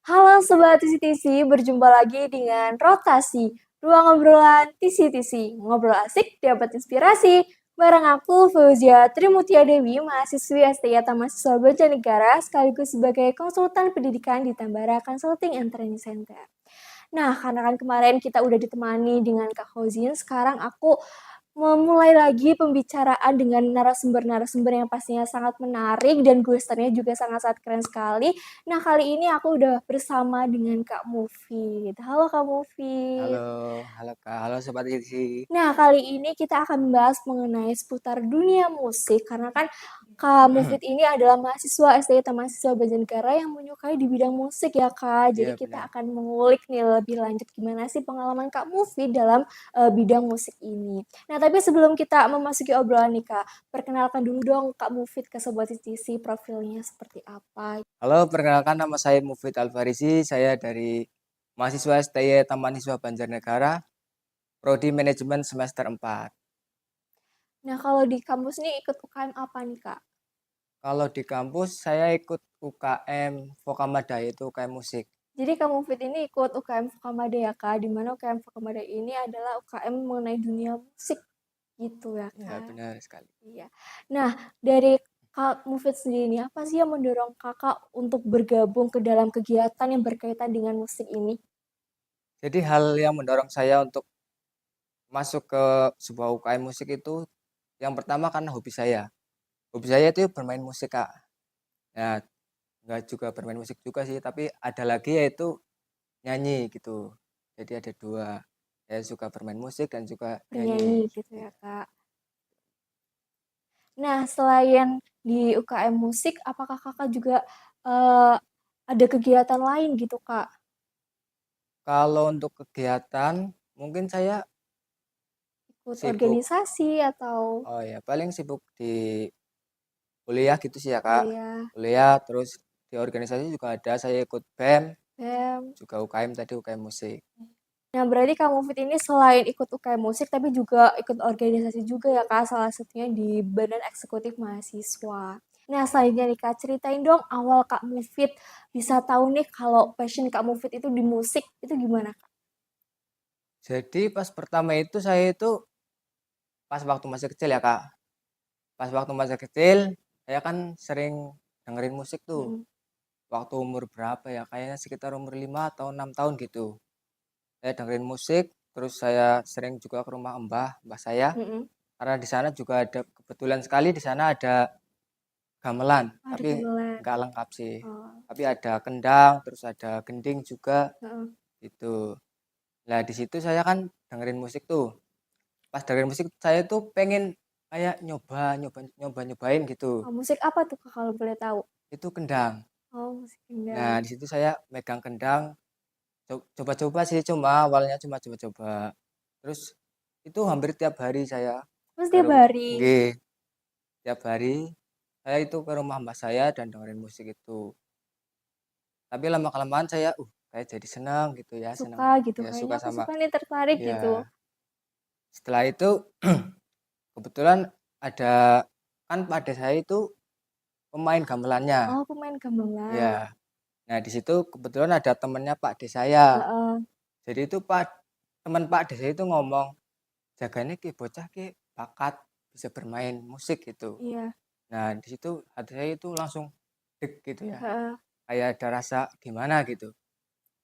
Halo Sobat Tisi-Tisi, berjumpa lagi dengan Rotasi, ruang obrolan Tisi-Tisi. Ngobrol asik, dapat inspirasi. Bareng aku, Fauzia Trimutia Dewi, mahasiswi STI atau mahasiswa Banjarnegara, sekaligus sebagai konsultan pendidikan di Tambara Consulting and Training Center. Nah, karena kan kemarin kita udah ditemani dengan Kak Fauzin, sekarang aku memulai lagi pembicaraan dengan narasumber-narasumber yang pastinya sangat menarik dan guesternya juga sangat-sangat keren sekali. Nah, kali ini aku udah bersama dengan Kak Mufid. Halo Kak Halo, Mufid. halo Kak, halo Sobat Isi. Nah, kali ini kita akan membahas mengenai seputar dunia musik karena kan Kak Mufid ini adalah mahasiswa STI atau mahasiswa Banjarnegara yang menyukai di bidang musik ya Kak. Jadi Iya kita benar. akan mengulik nih lebih lanjut gimana sih pengalaman Kak Mufid dalam bidang musik ini. Nah, tapi sebelum kita memasuki obrolan nih Kak, perkenalkan dulu dong Kak Mufid ke Sobat Sisi profilnya seperti apa. Halo, perkenalkan nama saya Mufid Alfarisi. Saya dari mahasiswa STI Taman Siswa Banjarnegara, Prodi Manajemen semester 4. Nah, kalau di kampus nih ikut UKM apa nih Kak? Kalau di kampus saya ikut UKM Vokamada, yaitu UKM musik. Jadi Kak Mufid ini ikut UKM Fukamada ya Kak, di mana UKM Fukamada ini adalah UKM mengenai dunia musik gitu ya Ya Kak. benar sekali. Iya. Nah, dari Kak Mufid sendiri ini, apa sih yang mendorong Kakak untuk bergabung ke dalam kegiatan yang berkaitan dengan musik ini? Jadi hal yang mendorong saya untuk masuk ke sebuah UKM musik itu yang pertama karena hobi saya. Hobi saya itu bermain musik, Kak. Ya, nggak juga bermain musik juga sih, tapi ada lagi yaitu nyanyi gitu. Jadi ada dua, saya suka bermain musik dan juga Bernyanyi nyanyi. gitu ya Iya. Kak. Nah, selain di UKM musik, apakah Kakak juga eh, ada kegiatan lain gitu Kak? Kalau untuk kegiatan mungkin saya Ikut sibuk, organisasi atau oh ya paling sibuk di kuliah gitu sih ya Kak. kuliah, Kuliah terus di organisasi juga ada, saya ikut BEM, BEM? juga UKM tadi UKM musik. Nah, berarti Kak Mufid ini selain ikut UKM musik, tapi juga ikut organisasi juga ya Kak, salah satunya di Badan Eksekutif Mahasiswa. Nah, selanjutnya nih Kak, ceritain dong awal Kak Mufid bisa tahu nih kalau passion Kak Mufid itu di musik, itu gimana Kak? Jadi pas pertama itu saya itu pas waktu masih kecil ya Kak. Pas waktu masih kecil saya kan sering dengerin musik tuh. Mm-mm. Waktu umur berapa ya? Kayaknya sekitar umur 5 atau 6 tahun gitu. Saya dengerin musik, terus saya sering juga ke rumah mbah saya. Mm-mm. Karena di sana juga ada kebetulan sekali di sana ada gamelan, Ada tapi gamelan. nggak lengkap sih. Oh, Tapi ada kendang, terus ada gending juga heeh. gitu. Nah, di situ saya kan dengerin musik tuh. Pas dengerin musik saya tuh pengen kayak nyobain gitu. Oh, musik apa tuh Kak kalau boleh tahu? Itu kendang. Oh, musik Nah, kendang. di situ saya megang kendang, coba-coba sih cuma awalnya cuma coba-coba. Terus itu hampir tiap hari saya Terus ke tiap hari. nggih, tiap hari saya itu ke rumah mbak saya dan dengerin musik itu. Tapi lama-kelamaan saya, kayak jadi senang gitu ya, senang Suka gitu, ya kayaknya suka aku sama suka nih tertarik gitu. ya. Setelah itu kebetulan ada kan pada saya itu pemain gamelannya. Oh, pemain gamelan. Ya. Nah, di situ kebetulan ada temennya Pak D saya. Heeh, Jadi itu teman Pak D saya itu ngomong, jaganya ki bocah ki bakat bisa bermain musik gitu. iya. Nah, di situ hati saya itu langsung deg gitu ya. Heeh. Kayak ada rasa gimana gitu.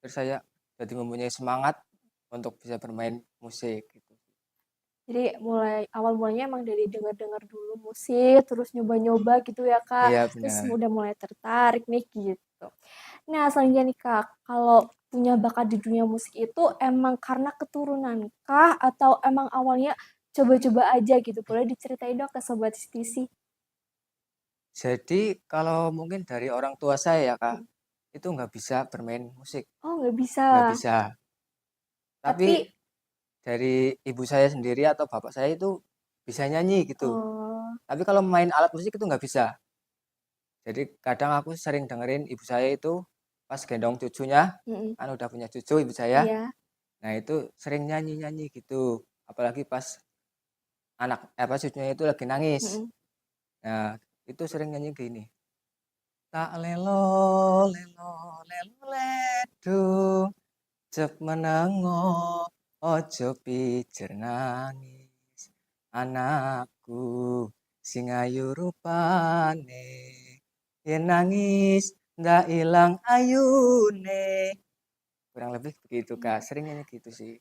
Terus saya jadi mempunyai semangat untuk bisa bermain musik gitu. Jadi awal mulanya emang dari denger-denger dulu musik, terus nyoba-nyoba gitu ya Kak. Iya Terus benar. udah mulai tertarik nih gitu. Nah, selanjutnya nih Kak, kalau punya bakat di dunia musik itu emang karena keturunan kah atau emang awalnya coba-coba aja gitu? Boleh diceritain dong ke Sobat Stisi. Jadi kalau mungkin dari orang tua saya ya Kak, Hmm. itu nggak bisa bermain musik, Oh, nggak bisa. nggak bisa. Tapi Tapi, dari ibu saya sendiri atau bapak saya itu bisa nyanyi gitu. oh, Tapi kalau main alat musik itu nggak bisa. Jadi kadang aku sering dengerin ibu saya itu pas gendong cucunya, mm-mm. kan udah punya cucu ibu saya. Iya. Nah itu sering nyanyi-nyanyi gitu. Apalagi pas cucunya itu lagi nangis. Mm-mm. Nah itu sering nyanyi gini. Tak lelo lelo lelo ledo cep menengo ojo pijer nangis anakku sing ayu rupane yen nangis ndak ilang ayune. Kurang lebih begitu Kak, sering ini gitu sih.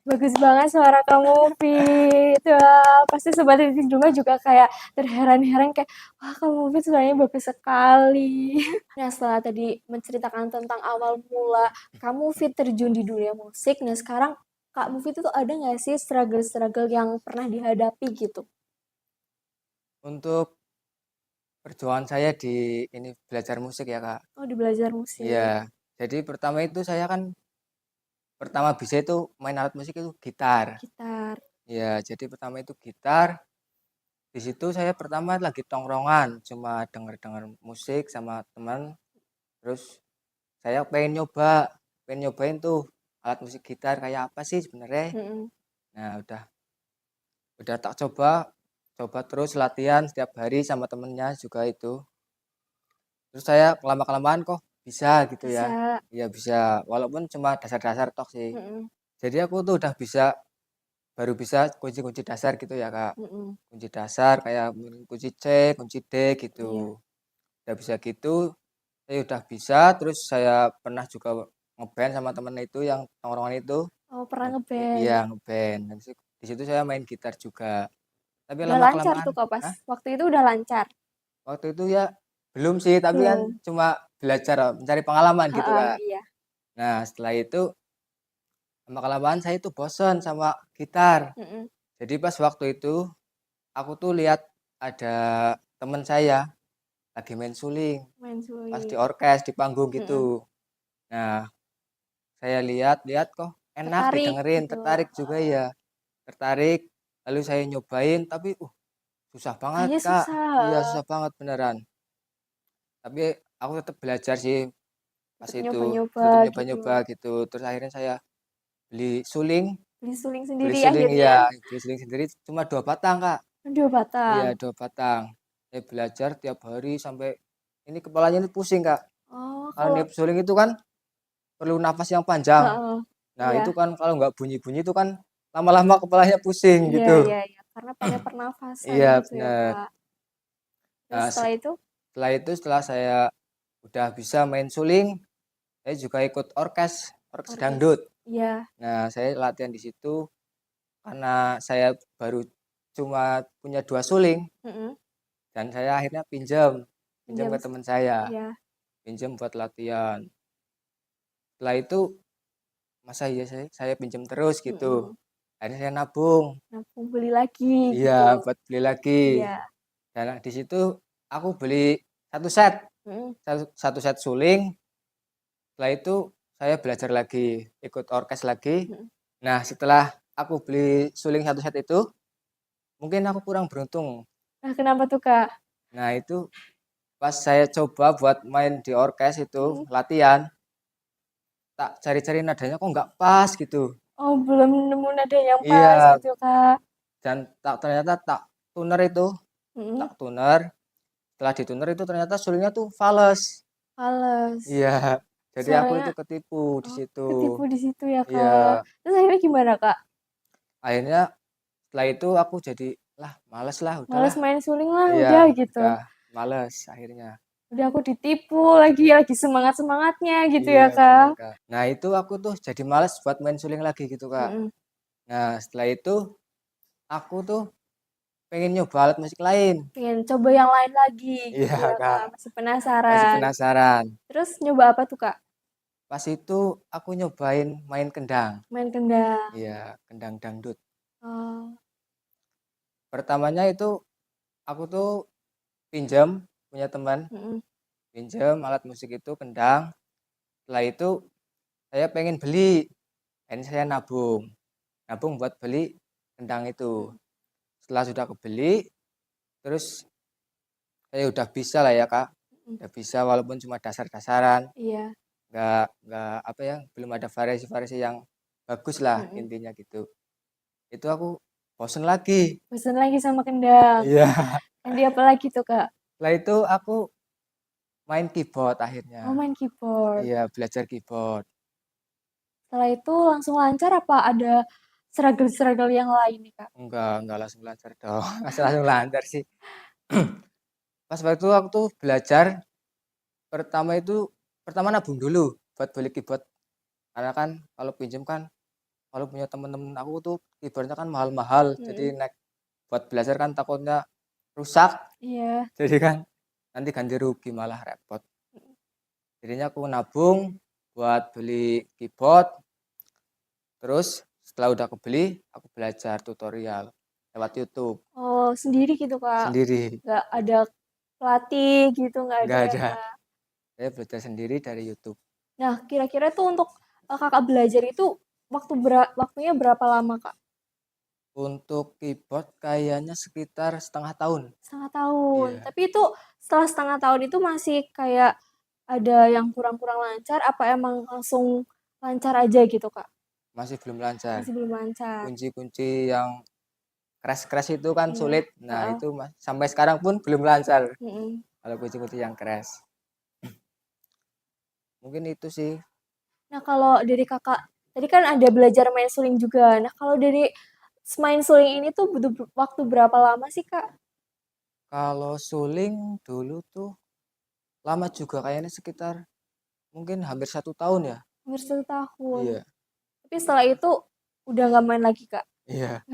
Bagus banget suara kamu, Fit. Wah, pasti Sobat Titis juga kayak terheran-heran kayak, wah kamu Fit suaranya bagus sekali. Nah setelah tadi menceritakan tentang awal mula kamu Fit terjun di dunia musik, nah sekarang Kak Mufid itu ada nggak sih struggle-struggle yang pernah dihadapi gitu? Untuk perjuangan saya di ini belajar musik ya Kak. Oh di belajar musik, Iya, jadi pertama itu saya kan pertama bisa itu main alat musik itu gitar. gitar. Iya, jadi pertama itu gitar. Di situ saya pertama lagi tongkrongan, cuma denger-denger musik sama teman. Terus saya pengen nyobain tuh alat musik gitar kayak apa sih sebenarnya. Mm-mm. Nah, udah tak coba terus latihan setiap hari sama temennya juga itu. Terus saya kelama-kelamaan kok bisa gitu ya. Bisa. Iya bisa, walaupun cuma dasar-dasar toh sih. Mm-mm. Jadi aku tuh udah bisa baru bisa kunci-kunci dasar gitu ya Kak. Mm-mm. Kunci dasar kayak kunci C, kunci D Iya. gitu. Udah bisa gitu, saya udah bisa, terus saya pernah juga ngeband sama temen itu yang tongkrongan itu. Oh pernah ngeband. Iya ngeband. Dan di situ saya main gitar juga. Tapi Udah lama lancar kelamaan, tuh Kak pas Hah? waktu itu udah lancar. Waktu itu ya belum sih, tapi kan Belum. cuma belajar mencari pengalaman gitu Heeh, Kak. iya. Nah setelah itu lama kelamaan saya itu bosen sama gitar. Mm-mm. Jadi pas waktu itu aku tuh lihat ada temen saya lagi main suling Main pas di sulit. orkes di panggung Mm-mm. gitu. Nah, saya lihat-lihat kok enak Tertarik didengerin, gitu. tertarik juga ya. Tertarik, lalu saya nyobain tapi susah banget, Kayaknya Kak. susah. Iya, susah banget beneran. Tapi aku tetap belajar sih pas Tetap itu, nyoba-nyoba tetap gitu. nyoba-nyoba gitu. Terus akhirnya saya beli suling, Beli suling beli sendiri suling akhirnya. iya, beli suling sendiri cuma 2 batang, Kak. 2 batang. Iya, 2 batang. Saya belajar tiap hari sampai ini kepalanya ini pusing, Kak. Oh Kalau kalau niup suling itu kan perlu nafas yang panjang. heeh. Nah, Iya. itu kan kalau nggak bunyi-bunyi itu kan lama-lama kepalanya pusing Iya gitu. iya iya. Karena pakai pernafasan Iya, gitu ya bener. Kak. Terus Nah, setelah itu? setelah itu setelah saya udah bisa main suling, saya juga ikut orkes Orkes. dangdut. Iya. Nah, saya latihan di situ karena saya baru cuma punya 2 suling Mm-mm. dan saya akhirnya pinjam pinjam Pinjam. ke teman saya, Iya. pinjam buat latihan. Setelah itu masa iya saya pinjam terus gitu. Mm-mm. Akhirnya saya nabung. Nabung beli lagi Iya, gitu. buat beli lagi. Iya. Dan di situ aku beli satu set, Mm-mm. satu set suling. Setelah itu saya belajar lagi, ikut orkes lagi. Mm-mm. Nah, setelah aku beli suling satu set itu, mungkin aku kurang beruntung. Nah kenapa tuh Kak? Nah, itu pas saya coba buat main di orkes itu, Mm. latihan, tak cari-cari nadanya kok nggak pas gitu. Oh belum nemu nada yang pas Iya, gitu Kak. dan ternyata tak tuner itu, Mm-mm. tak tuner. Setelah dituner itu ternyata sulingnya tuh fales. Fales. Iya, jadi aku itu Suaranya ketipu di oh, situ. ketipu di situ ya Iya, Kak. Terus akhirnya gimana Kak? akhirnya setelah itu aku jadi lah males lah, Males udahlah. main suling lah Iya, udah gitu. udah males akhirnya. Udah aku ditipu lagi semangat-semangatnya gitu Iya, ya benar Kak. Kak. Nah itu aku tuh jadi males buat main suling lagi gitu Kak. Mm-mm. Nah setelah itu aku tuh pengen nyoba alat musik lain. Pengen coba yang lain lagi Iya gitu ya Kak, Kak. Masih masih penasaran. penasaran. Terus nyoba apa tuh Kak? Pas itu aku nyobain main kendang. Main kendang. Iya, kendang dangdut. Oh, Pertamanya itu aku tuh pinjam punya teman, mm-mm. pinjam alat musik itu kendang. Setelah itu saya pengen beli, ini saya nabung, nabung buat beli kendang itu. Setelah sudah kebeli, terus saya udah bisa lah ya Kak, Mm-mm. udah bisa walaupun cuma dasar-dasaran, Iya. nggak apa ya, belum ada variasi-variasi yang bagus lah Mm-mm. intinya gitu. Itu aku bosen lagi. Bosan lagi sama kendang. Iya. Yang di apa lagi tuh Kak? Setelah itu aku main keyboard Oh, akhirnya. main keyboard. Iya, belajar keyboard. Setelah itu langsung lancar apa ada struggle-struggle yang lain nih, Kak? Enggak langsung lancar dong. Masa langsung lancar sih. Pas waktu waktu belajar pertama nabung dulu buat beli keyboard. Karena kan kalau pinjem kan kalau punya temen-temen aku tuh keyboardnya kan mahal-mahal. Mhm. Jadi buat belajar kan takutnya rusak. Iya. Jadi kan nanti ganti rugi malah repot. Jadinya aku nabung buat beli keyboard. Terus setelah udah kebeli, aku belajar tutorial lewat YouTube Oh, sendiri gitu, Kak? sendiri. Nggak ada pelatih gitu, nggak ada Enggak ya, ada. Kak? Saya belajar sendiri dari YouTube. Nah, kira-kira tuh untuk Kakak belajar itu waktunya berapa lama, Kak? Untuk keyboard kayaknya sekitar setengah tahun. Setengah tahun. Iya, Tapi itu setelah setengah tahun itu masih kayak ada yang kurang-kurang lancar, apa emang langsung lancar aja gitu, Kak? masih belum lancar. Masih belum lancar. Kunci-kunci yang keras-keras itu kan Iya. sulit. Nah, Heeh. itu sampai sekarang pun belum lancar. Mm-mm. Kalau kunci-kunci yang keras. Mungkin itu sih. Nah, kalau dari Kakak, tadi kan ada belajar main suling juga. Nah, kalau dari main suling ini tuh butuh waktu berapa lama sih, Kak? Kalau suling dulu tuh lama juga kayaknya sekitar mungkin hampir 1 tahun ya. Hampir 1 tahun. Iya, Tapi setelah itu udah nggak main lagi, Kak. iya.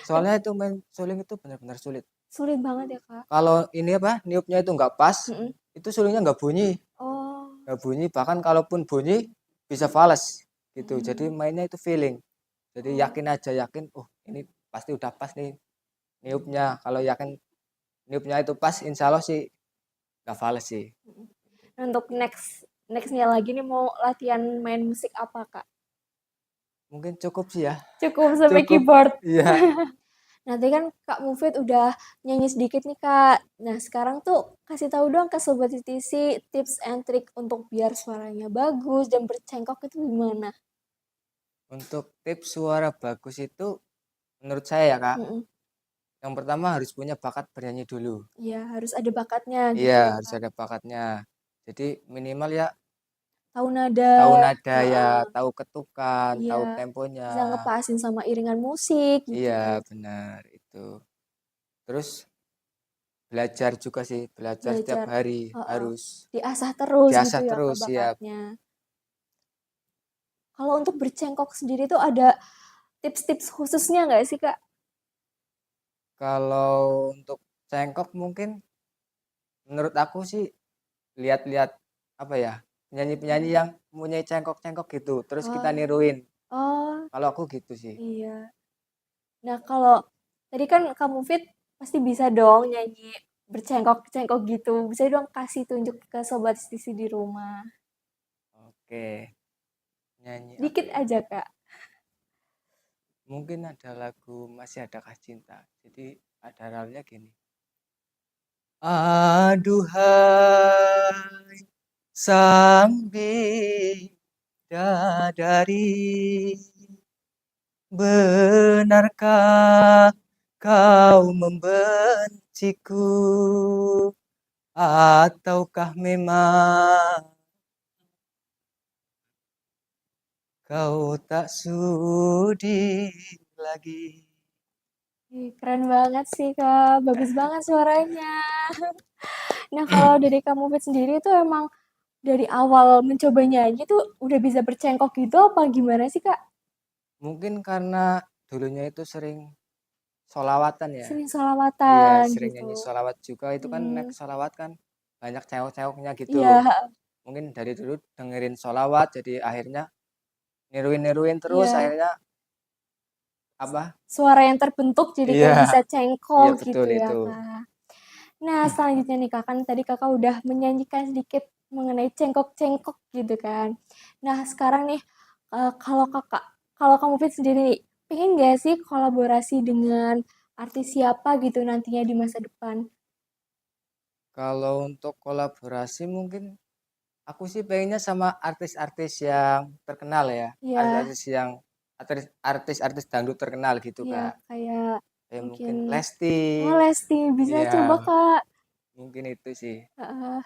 Soalnya itu main suling itu benar-benar sulit. Sulit banget ya, Kak. Kalau ini apa, niupnya itu nggak pas, Mm-mm. itu sulingnya nggak bunyi. Oh. Nggak bunyi, bahkan kalaupun bunyi bisa fals gitu. Jadi Hmm. mainnya itu feeling. Jadi Oh. yakin aja, yakin, oh ini pasti udah pas nih niupnya. Kalau yakin niupnya itu pas, insya Allah sih nggak fals sih. Nah, untuk nextnya lagi nih mau latihan main musik apa, Kak? Mungkin cukup sih ya. Cukup sampai Cukup. keyboard. Iya. Nanti kan Kak Mufid udah nyanyi sedikit nih, Kak. Nah, sekarang tuh kasih tahu dong ke Sobat TTC tips and trick untuk biar suaranya bagus dan bercengkok itu gimana? Untuk tips suara bagus itu menurut saya ya Kak, Mm-mm. yang pertama harus punya bakat bernyanyi dulu. Iya, harus ada bakatnya Iya, gitu ya, harus Kak. ada bakatnya. Jadi minimal ya Tahu nada, tahu nada ya, heeh, tahu ketukan, iya, tahu temponya. bisa ngepasin sama iringan musik gitu. Iya, benar itu. Terus belajar juga sih, belajar setiap Belajar, hari heeh, harus diasah terus gitu diasah ya, Kak, terus ya. bakatnya. Kalau untuk bercengkok sendiri tuh ada tips-tips khususnya nggak sih, Kak? Kalau untuk cengkok mungkin menurut aku sih lihat-lihat apa ya, penyanyi-penyanyi Mhm. yang mempunyai cengkok-cengkok gitu, terus kita Oh, niruin. oh, Kalau aku gitu sih. iya. Nah, kalau tadi kan kamu fit pasti bisa dong nyanyi bercengkok-cengkok gitu. Bisa dong kasih tunjuk ke sobat sisi di rumah. Oke, nyanyi apa Dikit ya? aja, Kak. Mungkin ada lagu Masih Adakah Cinta. Jadi ada ralnya gini. Aduhai sang bidadari, benarkah kau membenciku ataukah memang kau tak sudi lagi? Ih, keren banget sih, Kak. Bagus banget suaranya. Nah, kalau dari kamu fit sendiri tuh emang dari awal mencoba nyanyi tuh udah bisa bercengkok gitu apa gimana sih, Kak? Mungkin karena dulunya itu sering solawatan ya. Sering Iya, sholawatan sering gitu. nyanyi solawat juga. Itu kan Hmm, naik solawat kan banyak cewek-ceweknya gitu. iya, Mungkin dari dulu dengerin solawat, jadi akhirnya niruin-niruin terus, iya. akhirnya apa? Suara yang terbentuk jadi Iya, kayak bisa iya cengkok betul gitu ya, itu. Kak. Nah, selanjutnya nih Kak, kan tadi Kakak udah menyanyikan sedikit mengenai cengkok-cengkok gitu kan. Nah, sekarang nih kalau kamu Fit sendiri nih, pengen gak sih kolaborasi dengan artis siapa gitu nantinya di masa depan? Kalau untuk kolaborasi mungkin aku sih pengennya sama artis-artis yang terkenal ya. Ya, Artis-artis yang artis-artis dangdut terkenal gitu, ya Kak. kayak Kayak mungkin mungkin Lesti. oh Lesti bisa Iya, coba Kak. mungkin itu sih. Heeh.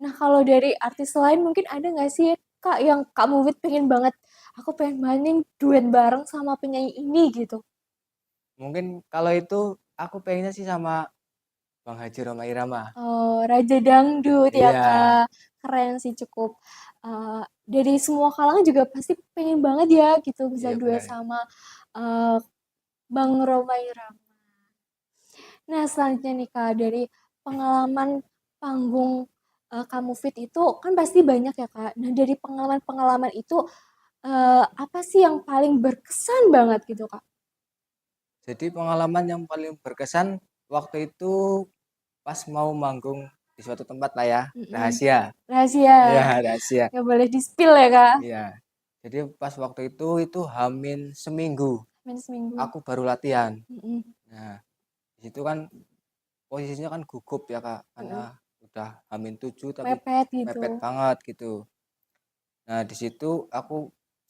Nah, kalau dari artis lain mungkin ada nggak sih, Kak, yang Kak Mufid pengen banget, "Aku pengen banget nih duet bareng sama penyanyi ini," gitu? Mungkin kalau itu aku pengennya sih sama Bang Haji Rhoma Irama. Oh, Raja Dangdut ya, Iya, Kak. Keren sih cukup, dari semua kalangan juga pasti pengen banget ya gitu bisa iya duet benar. sama, eee, Bang Rhoma Irama. Nah, selanjutnya nih, Kak, dari pengalaman panggung, Kak Mufid itu kan pasti banyak ya, Kak. Nah, dari pengalaman-pengalaman itu, apa sih yang paling berkesan banget gitu, Kak? Jadi pengalaman yang paling berkesan waktu itu pas mau manggung di suatu tempat lah ya, Mhm. rahasia. Rahasia, Iya, rahasia. nggak boleh di-spill ya, Kak? Iya. Jadi pas waktu itu hamin seminggu Main seminggu. aku baru latihan. Mhm, Nah, di situ kan posisinya kan gugup ya Kak, karena mhm. udah hamin 7 tapi Mepet gitu. mepet banget gitu. Nah, di situ aku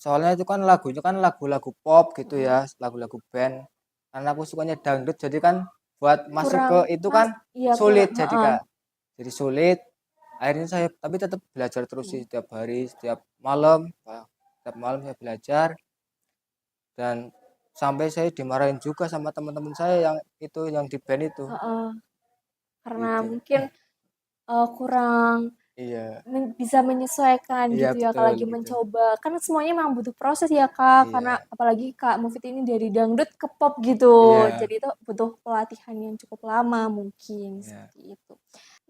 soalnya itu kan lagunya kan lagu-lagu pop gitu Mhm. ya, lagu-lagu band. Karena aku sukanya dangdut jadi kan buat masuk Kurang ke itu pas kan iya sulit kurang jadi heeh. Kak. Jadi sulit. Akhirnya saya tapi tetap belajar terus sih Mhm. setiap hari, setiap malam, setiap malam saya belajar dan sampai saya dimarahin juga sama teman-teman saya yang itu yang di band itu. Heeh. Karena Gitu. mungkin, kurang Iya. bisa menyesuaikan Iya gitu ya Kak, betul lagi gitu. mencoba. Kan semuanya memang butuh proses ya Kak, karena Iya. apalagi Kak Mufid ini dari dangdut ke pop gitu. Iya. Jadi itu butuh pelatihan yang cukup lama mungkin, Iya. seperti itu.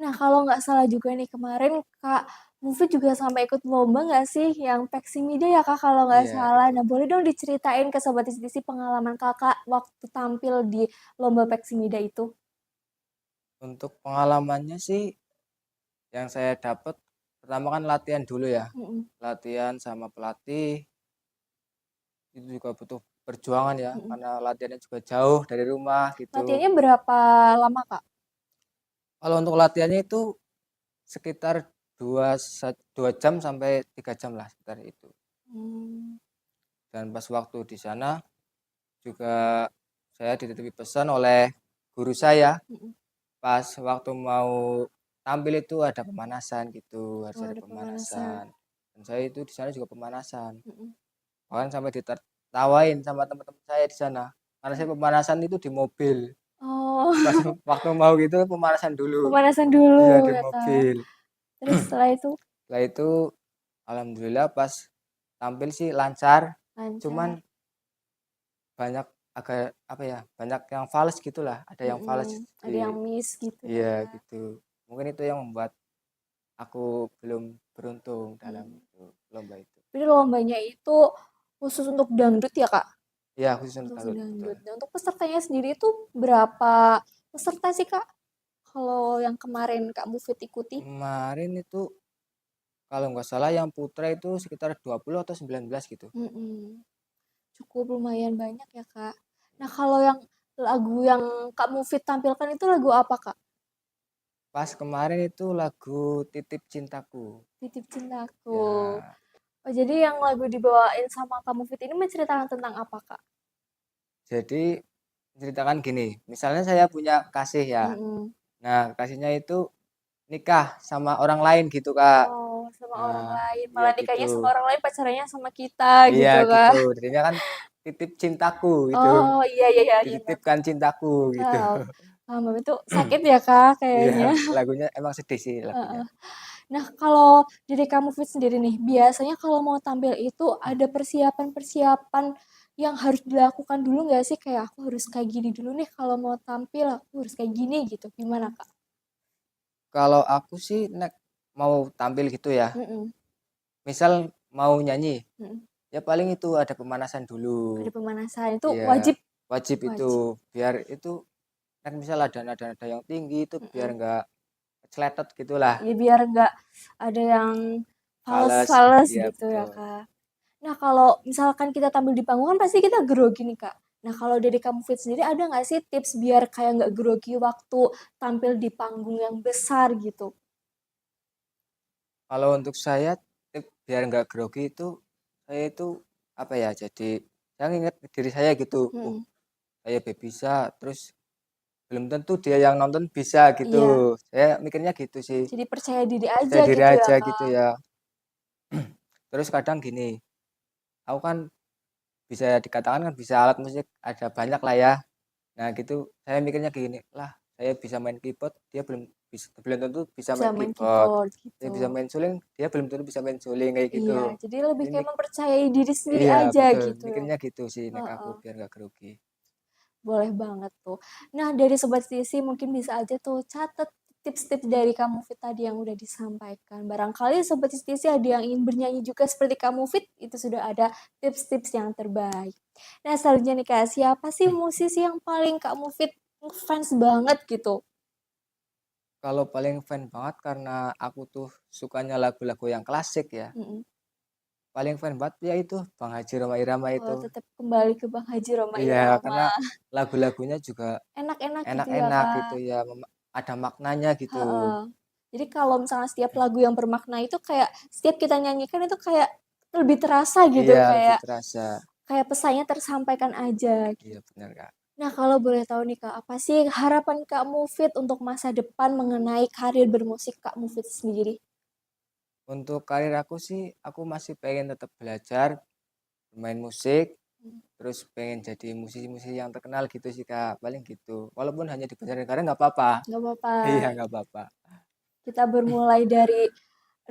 Nah, kalau nggak salah juga nih kemarin Kak Mufid juga sampai ikut lomba nggak sih yang Peksimise ya Kak kalau nggak Iya salah. ikut. Nah, boleh dong diceritain ke Sobat Isi pengalaman Kakak waktu tampil di lomba Peksimise itu? Untuk pengalamannya sih yang saya dapat pertama kan latihan dulu ya. Mhm, Latihan sama pelatih itu juga butuh perjuangan ya mhm. karena latihannya juga jauh dari rumah gitu. Latihannya berapa lama Kak? Kalau untuk latihannya itu sekitar 2 jam sampai 3 jam lah sekitar itu. Mmm, Dan pas waktu di sana juga saya dititipi pesan oleh guru saya mhm. pas waktu mau tampil itu ada pemanasan gitu, harus Oh, ada ada pemanasan. pemanasan. Dan saya itu di sana juga pemanasan. Mhm. Bahkan sampai ditertawain sama teman-teman saya di sana. Karena saya pemanasan itu di mobil. Pas Oh, waktu mau gitu pemanasan dulu. pemanasan Iya dulu di ya, Kak. mobil. Terus setelah itu Setelah itu alhamdulillah pas tampil sih lancar. Cuman lancar. banyak agak apa ya, banyak yang fals gitulah, ada yang fals Mhm, ada di yang miss gitu ya, iya Kak. gitu. Mungkin itu yang membuat aku belum beruntung dalam Mhm. itu, lomba itu. Jadi lombanya itu khusus untuk dangdut ya, Kak? Iya khusus untuk Untuk dangdut, betul. dangdut. Nah, untuk pesertanya sendiri itu berapa peserta sih, Kak? Kalau yang kemarin Kak Mufid ikuti? Kemarin itu kalau nggak salah yang putra itu sekitar 20 atau 19 gitu. Mhm. Cukup lumayan banyak ya, Kak. Nah, kalau yang lagu yang Kak Mufid tampilkan itu lagu apa, Kak? Pas kemarin itu lagu Titip Cintaku. Titip Cintaku. Ya, Oh, jadi yang lagu dibawain sama Kak Mufid ini menceritakan tentang apa, Kak? jadi ceritakan gini, misalnya saya punya kasih ya. Mhm. Nah, kasihnya itu nikah sama orang lain gitu, Kak. Oh, sama orang Nah, lain. iya Malah gitu. nikahnya sama orang lain, pacarannya sama kita Iya gitu, gitu. Kak. Jadinya kan titip cintaku itu. Oh, iya iya iya, iya Dititipkan cintaku gitu. tahu. Paham, itu sakit ya, Kak, Iya, kayaknya. lagunya emang sedih sih lagunya. Heeh. Nah, kalau dari kamu Fit sendiri nih, biasanya kalau mau tampil itu ada persiapan-persiapan yang harus dilakukan dulu nggak sih? Kayak aku harus kayak gini dulu nih kalau mau tampil, aku harus kayak gini gitu. Gimana, Kak? Kalau aku sih mau tampil gitu ya. Mhm, Misal mau nyanyi, mhm. ya paling itu ada pemanasan dulu. Ada pemanasan, itu Iya, wajib wajib itu wajib. biar itu kan misal ada nada-nada yang tinggi itu biar Mhm. nggak celetot gitulah. Ya biar nggak ada yang Fales, fales-fales iya gitu ya, betul. Kak. Nah, kalau misalkan kita tampil di panggung kan pasti kita grogi nih, Kak. Nah, kalau dari kamu Fit sendiri ada nggak sih tips biar kayak nggak grogi waktu tampil di panggung yang besar gitu? Kalau untuk saya biar nggak grogi itu saya itu apa ya jadi saya ingat diri saya gitu. Mhm. Saya bisa terus belum tentu dia yang nonton bisa gitu. Iya, Saya mikirnya gitu sih. jadi percaya diri Percaya aja diri gitu ya, aja gitu Kak. ya. Terus kadang gini, aku kan bisa dikatakan kan bisa alat musik ada banyak lah ya. Nah gitu saya mikirnya gini, lah saya bisa main keyboard, dia belum tentu bisa Bisa main main keyboard. keyboard Saya gitu. bisa main suling, dia belum tentu bisa main suling kayak Iya, gitu. jadi lebih Jadi kayak mempercayai diri sendiri iya aja betul, gitu. mikirnya gitu sih nek aku Heeh, biar nggak grogi. boleh banget tuh. Nah, dari Sobat Sisi mungkin bisa aja tuh catat tips-tips dari Kamu Fit tadi yang udah disampaikan. Barangkali Sobat Sisi ada yang ingin bernyanyi juga seperti Kamu Fit, itu sudah ada tips-tips yang terbaik. Nah, selanjutnya nih Kak, siapa sih musisi yang paling Kamu Fit fans banget gitu? Kalau paling fan banget karena aku tuh sukanya lagu-lagu yang klasik ya. Mm-mm. Paling fan banget ya itu Bang Haji Rhoma Irama Oh, itu. tetap kembali ke Bang Haji Roma Iya, Irama. karena lagu-lagunya juga Enak-enak gitu ya enak-enak gitu Kak. ya, ada maknanya gitu. Heeh. Jadi kalau misalnya setiap lagu yang bermakna itu kayak setiap kita nyanyikan itu kayak lebih terasa gitu, Iya, lebih kayak terasa. kayak pesannya tersampaikan aja Iya, gitu. benar, Kak. Nah, kalau boleh tahu nih Kak, apa sih harapan Kak Mufid untuk masa depan mengenai karir bermusik Kak Mufid sendiri? Untuk karir aku sih, aku masih pengen tetap belajar bermain musik, Hmm, terus pengen jadi musisi-musisi yang terkenal gitu sih, Kak. Paling gitu. Walaupun hanya di Banjarnegara nggak apa-apa. nggak apa-apa. Iya, nggak apa-apa. Kita bermulai dari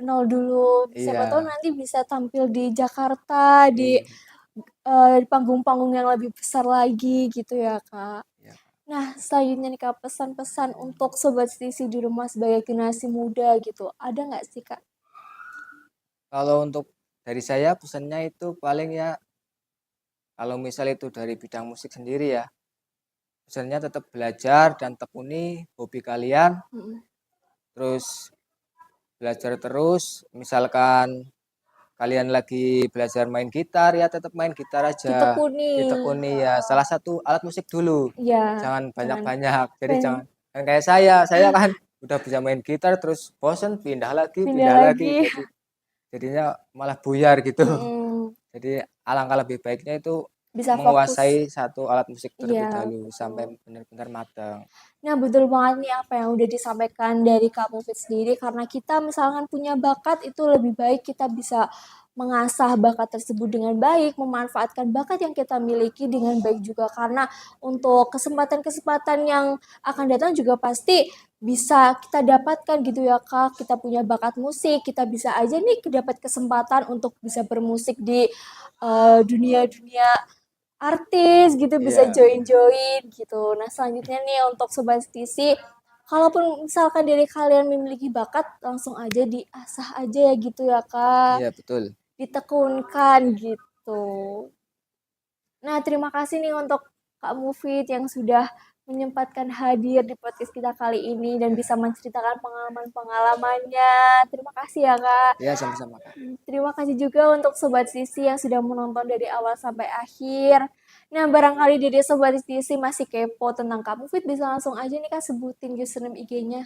nol dulu. Siapa tahu Iya, nanti bisa tampil di Jakarta, iya, di panggung-panggung yang lebih besar lagi gitu ya Kak. iya, Kak. Nah, selanjutnya nih Kak, pesan-pesan untuk Sobat Sisi di rumah sebagai generasi muda gitu. Ada nggak sih Kak? Kalau untuk dari saya pesannya itu paling ya kalau misal itu dari bidang musik sendiri ya, pesannya tetap belajar dan tekuni hobi kalian, Mm-mm. terus belajar terus. Misalkan kalian lagi belajar main gitar ya tetap main gitar aja, Ditekuni. ditekuni ya Heeh. salah satu alat musik dulu, Ya, jangan jangan banyak-banyak. Jadi pen- jangan kan kayak saya kan udah bisa main gitar terus bosen pindah pindah lagi, lagi. jadinya malah buyar gitu. Mm-mm. Jadi alangkah lebih baiknya itu Bisa fokus. menguasai satu alat musik terlebih Iya, dahulu sampai betul. benar-benar matang. Nah, betul banget nih apa yang udah disampaikan dari Kak Mufid sendiri. Karena kita misalkan punya bakat, itu lebih baik kita bisa mengasah bakat tersebut dengan baik, memanfaatkan bakat yang kita miliki dengan baik juga. Karena untuk kesempatan-kesempatan yang akan datang juga pasti bisa kita dapatkan gitu ya Kak. Kita punya bakat musik, kita bisa aja nih dapat kesempatan untuk bisa bermusik di dunia-dunia artis gitu bisa Iya benar. join-join gitu. Nah, selanjutnya nih untuk Sobat Stisi, kalaupun misalkan dari kalian memiliki bakat, langsung aja diasah aja ya gitu ya Kak. Iya betul. Ditekunkan gitu. Nah, terima kasih nih untuk Kak Mufid yang sudah menyempatkan hadir di podcast kita kali ini dan bisa Ya, menceritakan pengalaman-pengalamannya. Terima kasih ya Kak. ya sama-sama Kak. Terima kasih juga untuk Sobat Sisi yang sudah menonton dari awal sampai akhir. Nah, barangkali dari Sobat Sisi masih kepo tentang Kak Mufid, bisa langsung aja nih Kak sebutin username IG-nya.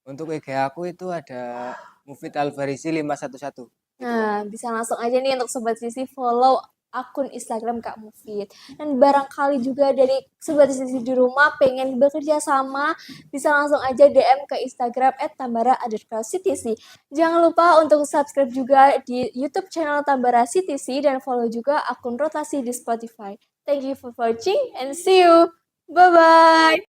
Untuk IG aku itu ada Mufid Alfarisi 511 gitu Kak. Nah, bisa langsung aja nih untuk Sobat Sisi follow akun Instagram Kak Mufid. Dan barangkali juga dari Sobat Sisi di rumah pengen bekerja sama, bisa langsung aja DM ke Instagram @tambara_ctc. Jangan lupa untuk subscribe juga di YouTube channel Tambara CTC dan follow juga akun Rotasi di Spotify. Thank you for watching and see you. Bye-bye.